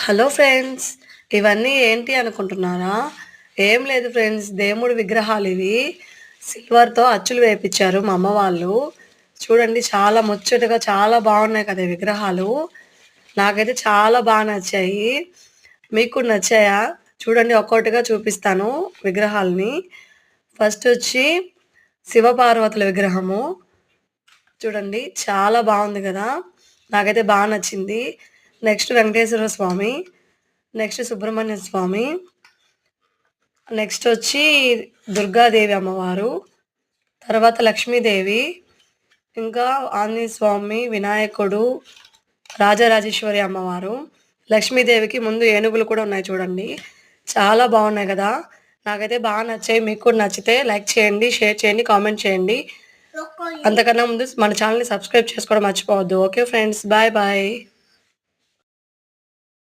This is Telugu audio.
Hello friends! ఇవన్నీ ఏంటి అనుకుంటున్నారా? ఏం లేదు ఫ్రెండ్స్. దేవుడి విగ్రహాలు ఇవి. సిల్వర్‌తో అచ్చులు వేపిచ్చారు మా అమ్మ వాళ్ళు. చూడండి చాలా ముచ్చటగా చాలా బాగున్నాయి కదా ఈ విగ్రహాలు. నాకైతే చాలా నచ్చాయి. మీకు కూడా నచ్చాయా? చూడండి ఒక్కొక్కటిగా చూపిస్తాను విగ్రహాలని. ఫస్ట్ వచ్చి శివపార్వతుల విగ్రహము. చూడండి చాలా బాగుంది కదా! నాకైతే నచ్చింది. నెక్స్ట్ వెంకటేశ్వర స్వామి, నెక్స్ట్ సుబ్రహ్మణ్య స్వామి, నెక్స్ట్ వచ్చి దుర్గాదేవి అమ్మవారు, తర్వాత లక్ష్మీదేవి, ఇంకా ఆంజనేయ స్వామి, వినాయకుడు, రాజరాజేశ్వరి అమ్మవారు. లక్ష్మీదేవికి ముందు ఏనుగులు కూడా ఉన్నాయి చూడండి. చాలా బాగున్నాయి కదా! నాకైతే నచ్చాయి. మీకు కూడా నచ్చితే లైక్ చేయండి, షేర్ చేయండి, కామెంట్ చేయండి. అంతకన్నా ముందు మన ఛానల్‌ని సబ్స్క్రైబ్ చేసుకోవడం మర్చిపోవద్దు. Okay friends, bye bye.